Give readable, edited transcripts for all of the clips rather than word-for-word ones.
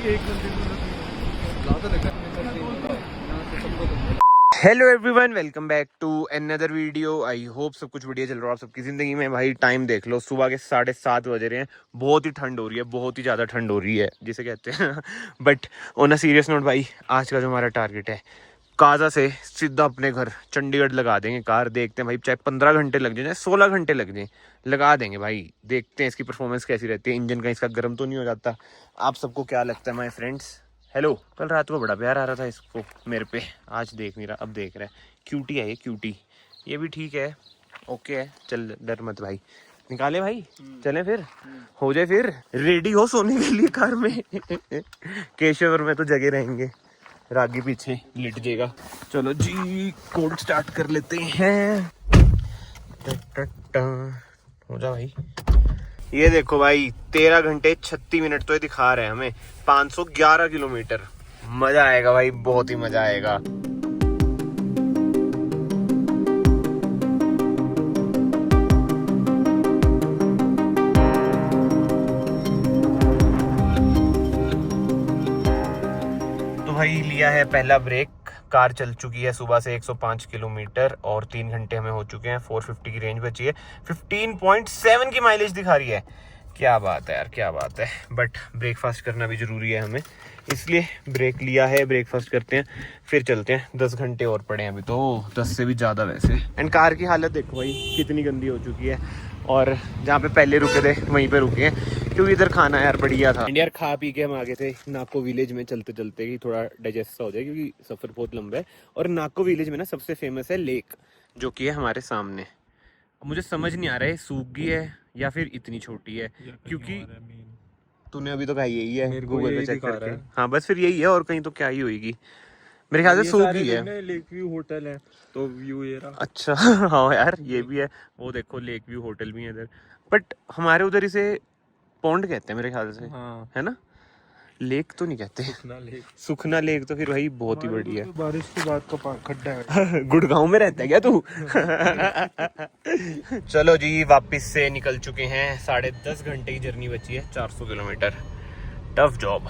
Hello everyone, welcome back to another video. I hope सब कुछ बढ़िया चल रहा है आप सबकी ज़िंदगी में। भाई टाइम देख लो, सुबह के 7:30 बज रहे हैं। बहुत ही ठंड हो रही है, बहुत ही ज़्यादा ठंड हो रही है जिसे कहते हैं। But on a serious note भाई, आज का जो हमारा टारगेट है, काजा से सीधा अपने घर चंडीगढ़ लगा देंगे कार। देखते हैं भाई, चाहे 15 घंटे लग जाए, चाहे 16 घंटे लग जाए, लगा देंगे भाई। देखते हैं इसकी परफॉर्मेंस कैसी रहती है, इंजन का इसका गर्म तो नहीं हो जाता। आप सबको क्या लगता है माय फ्रेंड्स? हेलो, कल रात को बड़ा प्यार आ रहा था इसको मेरे पे, आज देख नहीं रहा, अब देख रहा है। क्यूटी है ये, क्यूटी। ये भी ठीक है, ओके है। चल डर मत भाई, निकाले भाई, चलें फिर, हो जाए फिर रेडी हो सोने के लिए कार में। केशव और मैं तो जगह रहेंगे, रागी पीछे लेट जाएगा। चलो जी, कोल्ड स्टार्ट कर लेते हैं। हो जा भाई। ये देखो भाई, 13 घंटे 36 मिनट तो ये दिखा रहे हैं हमें, 511 किलोमीटर। मजा आएगा भाई, बहुत ही मजा आएगा। तो भाई लिया है पहला ब्रेक, कार चल चुकी है सुबह से 105 किलोमीटर और 3 घंटे हमें हो चुके हैं। 450 की रेंज बची है, 15.7 की माइलेज दिखा रही है। क्या बात है यार, क्या बात है। बट ब्रेकफास्ट करना भी ज़रूरी है हमें, इसलिए ब्रेक लिया है। ब्रेकफास्ट करते हैं फिर चलते हैं। 10 घंटे और पड़े हैं अभी तो, 10 से भी ज़्यादा वैसे। एंड कार की हालत देखो भाई कितनी गंदी हो चुकी है। और जहाँ पे पहले रुके थे वहीं पे रुके हैं, क्योंकि इधर खाना यार बढ़िया था। यार खा पी के हम आगे थे नाको विलेज में, चलते चलते कि थोड़ा डाइजेस्ट सा हो जाए, क्योंकि सफ़र बहुत लंबा है। और नाको विलेज में ना सबसे फेमस है लेक, जो कि है हमारे सामने। मुझे समझ नहीं आ रहा है सूख गई है या फिर इतनी छोटी है, क्योंकि तूने अभी तो कहा यही है, गूगल पे चेक करके। हाँ बस फिर यही है, और कहीं तो क्या ही होगी। मेरे ख्याल से सूख गई है। लेक व्यू होटल है तो व्यू ये रहा। अच्छा हाँ यार, ये भी है। वो देखो लेक व्यू होटल भी है इधर, बट हमारे उधर इसे पौंड कहते हैं मेरे ख्याल से। हाँ। है ना, लेक तो नहीं कहते। सुखना लेक। सुखना लेक तो फिर भाई बहुत ही बड़ी है। तो बारिश के बाद का खड्डा है। गुड़गांव में रहता है क्या तू? चलो जी, वापस से निकल चुके हैं। 10.5 घंटे की जर्नी बची है, 400 किलोमीटर। टफ जॉब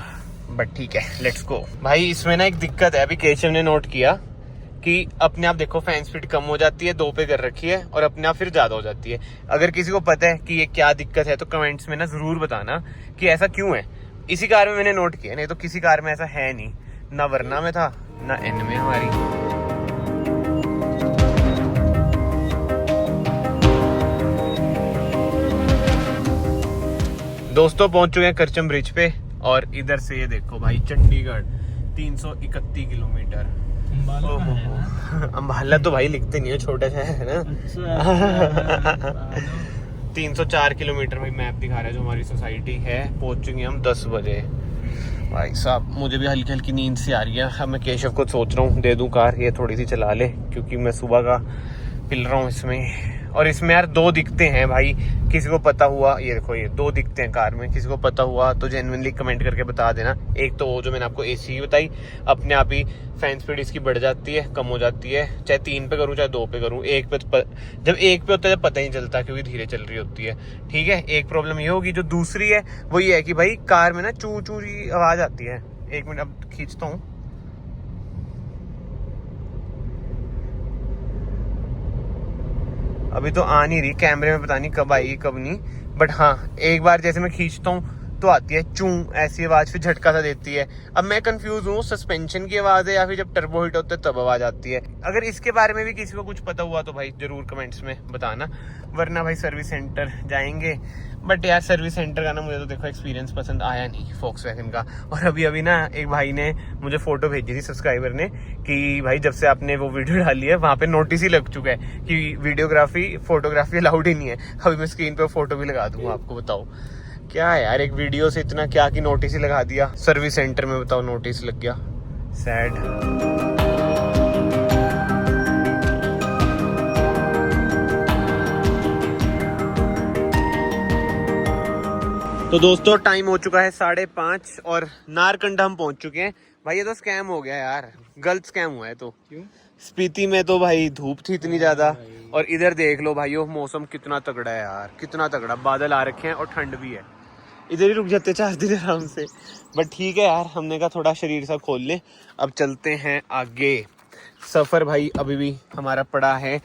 बट ठीक है, लेट्स गो। भाई इसमें ना एक दिक्कत है, अभी केशव ने नोट किया कि अपने आप देखो फैन स्पीड कम हो जाती है, 2 पे कर रखी है, और अपने आप फिर ज्यादा हो जाती है। अगर किसी को पता है कि ये क्या दिक्कत है तो कमेंट्स में ना जरूर बताना कि ऐसा क्यों है। इसी कार में मैंने नोट किया, नहीं तो किसी कार में ऐसा है नहीं, ना वरना में था ना एन में हमारी। दोस्तों पहुंच चुके हैं करचम ब्रिज पे, और इधर से ये देखो भाई चंडीगढ़ 331 किलोमीटर। अम्बाला तो भाई लिखते नहीं है, छोटा सा है ना। 304 किलोमीटर भाई मैप दिखा रहा है जो हमारी सोसाइटी है। पहुंचेंगे हम 10 बजे। भाई साहब मुझे भी हल्की हल्की नींद सी आ रही है। अब मैं केशव को सोच रहा हूँ दे दूँ कार, ये थोड़ी सी चला ले, क्योंकि मैं सुबह का पिल रहा हूँ इसमें। और इसमें यार 2 दिखते हैं भाई, किसी को पता हुआ, ये देखो ये 2 दिखते हैं कार में, किसी को पता हुआ तो जेन्युइनली कमेंट करके बता देना। एक तो वो जो मैंने आपको एसी बताई, अपने आप ही फैन स्पीड इसकी बढ़ जाती है, कम हो जाती है, चाहे 3 पे करूँ चाहे 2 पे करूँ। जब 1 पे होता है जब पता ही नहीं चलता, क्योंकि धीरे चल रही होती है। ठीक है, एक प्रॉब्लम ये होगी। जो दूसरी है वो ये है कि भाई कार में ना चू चू की आवाज आती है। 1 मिनट अब खींचता हूँ। अभी तो आ नहीं रही कैमरे में, पता नहीं कब आएगी कब नहीं, बट हाँ एक बार जैसे मैं खींचता हूँ तो आती है चूं ऐसी आवाज, फिर झटका सा देती है। अब मैं कंफ्यूज हूँ, सस्पेंशन की आवाज है या फिर जब टर्बो हिट होता है तब आवाज आती है। अगर इसके बारे में भी किसी को कुछ पता हुआ तो भाई जरूर कमेंट्स में बताना, वरना भाई सर्विस सेंटर जाएंगे। बट यार सर्विस सेंटर का ना मुझे तो देखो एक्सपीरियंस पसंद आया नहीं फोक्सवैगन का। और अभी अभी ना एक भाई ने मुझे फोटो भेजी थी, सब्सक्राइबर ने, कि भाई जब से आपने वो वीडियो डाली है वहाँ पे नोटिस ही लग चुका है कि वीडियोग्राफी फोटोग्राफी अलाउड ही नहीं है। अभी मैं स्क्रीन पे फोटो भी लगा दूंगा आपको। बताओ क्या है यार, एक वीडियो से इतना क्या कि नोटिस ही लगा दिया सर्विस सेंटर में। बताओ नोटिस लग गया, सैड। तो दोस्तों टाइम हो चुका है 5:30 और नारकंडा हम पहुंच चुके हैं। भाई ये तो स्कैम हो गया यार, गलत स्कैम हुआ है। तो क्यों? स्पीति में तो भाई धूप थी इतनी ज्यादा, और इधर देख लो भाई मौसम कितना तगड़ा है यार, कितना तगड़ा। बादल आ रखे हैं और ठंड भी है। इधर ही रुक जाते 4 दिन आराम से। बट ठीक है यार, हमने कहा थोड़ा शरीर सा खोल ले। अब चलते हैं आगे। सफ़र भाई अभी भी हमारा पड़ा है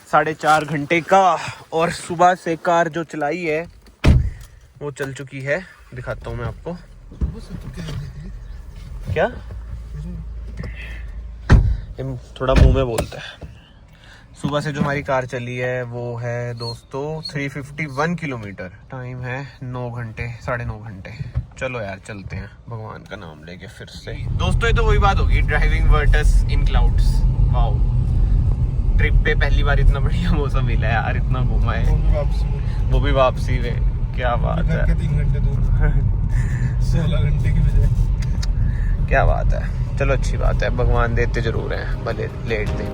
4.5 घंटे का, और सुबह से कार जो चलाई है वो चल चुकी है। दिखाता हूँ मैं आपको। क्या थोड़ा मुंह में बोलता है। सुबह से जो हमारी कार चली है वो है दोस्तों 351 किलोमीटर। टाइम है 9 घंटे 9.5 घंटे। चलो यार चलते हैं भगवान का नाम लेके फिर से। दोस्तों ये तो वही बात होगी, ड्राइविंग वर्टस इन क्लाउड्स। वाओ, ट्रिप पे पहली बार इतना बढ़िया मौसम मिला है यार, इतना घूमा है। वो भी वापसी में, क्या बात है। 3 घंटे दूर 16 घंटे की बजाय। क्या बात है। चलो अच्छी बात है, भगवान देते जरूर हैं, भले लेट दे।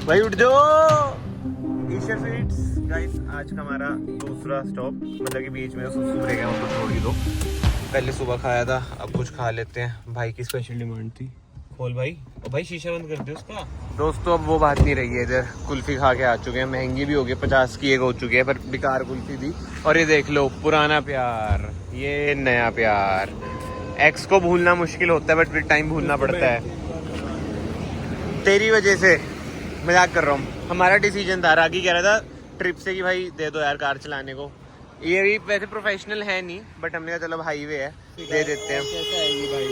भाई उठ जाओ। ईशर स्वीट्स गाइस, आज का हमारा दूसरा स्टॉप, मतलब कि बीच में सुसु रह गया, उसको छोड़ ही दो। पहले सुबह खाया था, अब कुछ खा लेते हैं। भाई की स्पेशल डिमांड थी। खोल भाई, और भाई शीशा बंद कर दे उसका। दोस्तों अब वो बात नहीं रही है, इधर कुल्फी खा के आ चुके हैं। महंगी भी हो गई, 50 की एक हो चुकी है, पर बेकार कुल्फी थी। और ये देख लो, पुराना प्यार, ये नया प्यार। एक्स को भूलना मुश्किल होता है, बट फिर टाइम भूलना पड़ता है। तेरी वजह से, मजाक कर रहा हूँ। हमारा डिसीजन था, रागी कह रहा था ट्रिप से कि भाई दे दो यार कार चलाने को। ये भी वैसे प्रोफेशनल है नहीं, बट हमने कहा चलो हाईवे है, दे देते हैं। कैसे आएगी भाई?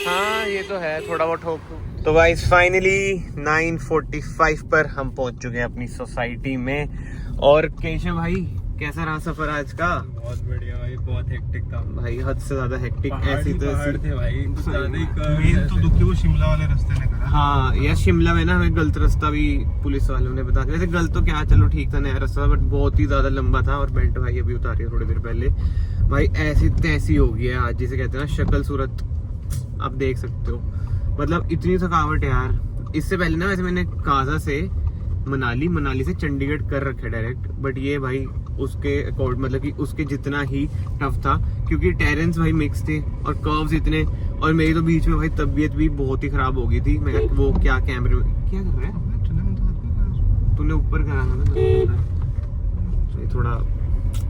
हाँ ये तो है, थोड़ा बहुत ठोक। तो गाइस फाइनली 9:45 पर हम पहुंच चुके हैं अपनी सोसाइटी में। और केशव भाई, कैसा रहा सफर आज का? बहुत बढ़िया भाई, बहुत हेक्टिक था भाई हद से ज्यादा हेक्टिक। ऐसी तो थे भाई, कुछ ज्यादा ही मेन तो दुखी वो शिमला वाले रास्ते ने करा। हाँ यार, शिमला में ना हमें गलत रास्ता भी पुलिस वालों ने बता दिया। वैसे गलत तो क्या, चलो ठीक था, नया रास्ता था, बट बहुत ही ज्यादा लंबा था। और बेंट भाई अभी उतारी है थोड़ी देर पहले। भाई ऐसी तैसी हो गई है आज, जिसे कहते हैं ना शक्ल सूरत, आप देख सकते हो। मतलब इतनी थकावट यार। इससे पहले ना वैसे मैंने काजा से मनाली से चंडीगढ़ कर रखा डायरेक्ट, बट ये भाई उसके अकॉर्ड, मतलब कि उसके जितना ही टफ था, क्योंकि टेरेंस भाई मिक्स थे और कर्व्स इतने। और मेरी तो बीच में भाई तबीयत भी बहुत ही खराब हो गई थी। मैं वो क्या कैमरे में क्या कर रहा है, तूने ऊपर करा था ना, थोड़ा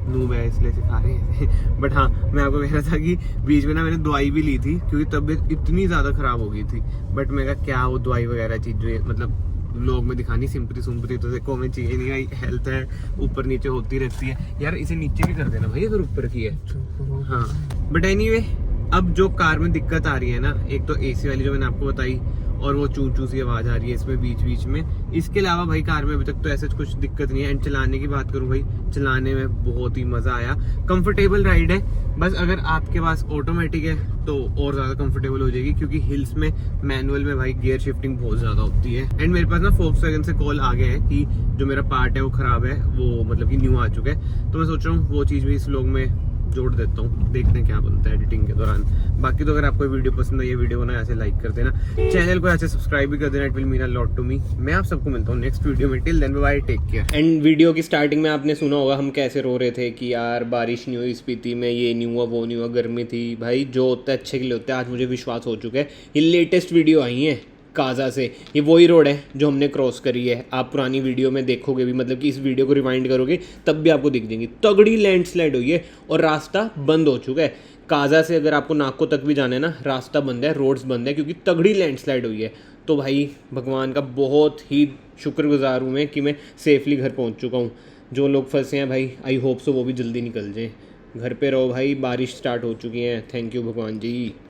नूब है इसलिए सिखा रहे हैं। बट हाँ, मैं आपको कह रहा था कि बीच में ना मैंने दवाई भी ली थी, क्योंकि तबीयत इतनी ज्यादा खराब हो गई थी। बट मैं कहा क्या वो दवाई वगैरह चीज जो मतलब लोग में दिखानी, सिंपथी तो देखो हमें चाहिए नहीं भाई। हेल्थ है, ऊपर नीचे होती रहती है यार। इसे नीचे भी कर देना भाई अगर ऊपर की है। हाँ बट एनीवे, अब जो कार में दिक्कत आ रही है ना, एक तो एसी वाली जो मैंने आपको बताई, और वो चू चू सी आवाज आ रही है इसमें बीच बीच में। इसके अलावा भाई कार में अभी तक तो ऐसे कुछ दिक्कत नहीं है। एंड चलाने की बात करूँ भाई, चलाने में बहुत ही मजा आया। कंफर्टेबल राइड है। बस अगर आपके पास ऑटोमेटिक है तो और ज्यादा कंफर्टेबल हो जाएगी, क्योंकि हिल्स में मैनुअल में भाई गियर शिफ्टिंग बहुत ज्यादा होती है। एंड मेरे पास ना Volkswagen से कॉल आ गया है कि जो मेरा पार्ट है वो खराब है, वो मतलब कि न्यू आ चुका है। तो मैं सोच रहा हूँ वो चीज भी इस व्लॉग में जोड़ देता हूँ, देखते हैं क्या बनता है एडिटिंग के दौरान। बाकी तो अगर आपको वीडियो पसंद है, ये वीडियो ना ऐसे लाइक कर देना, चैनल को ऐसे सब्सक्राइब भी कर देना। It will mean a lot to me. मैं आप सबको मिलता हूँ नेक्स्ट वीडियो में। Till then bye, take care. And video की स्टार्टिंग में आपने सुना होगा हम कैसे रो रहे थे कि यार बारिश नहीं हुई स्पीति में, ये नहीं हुआ वो नहीं हुआ, गर्मी थी। भाई जो होता है अच्छे के लिए होता है। आज मुझे विश्वास हो चुका है, ये लेटेस्ट वीडियो आई है काजा से, ये वही रोड है जो हमने क्रॉस करी है। आप पुरानी वीडियो में देखोगे भी, मतलब कि इस वीडियो को रिवाइंड करोगे तब भी आपको दिख देंगी। तगड़ी लैंडस्लाइड हुई है और रास्ता बंद हो चुका है। काजा से अगर आपको नाको तक भी जाना है ना, रास्ता बंद है, रोड्स बंद है, क्योंकि तगड़ी लैंडस्लाइड हुई है। तो भाई भगवान का बहुत ही शुक्रगुजार हूँ मैं कि मैं सेफली घर पहुँच चुका हूँ। जो लोग फंसे हैं भाई, आई होप सो वो भी जल्दी निकल जाएँ। घर पे रहो भाई, बारिश स्टार्ट हो चुकी है। थैंक यू भगवान जी।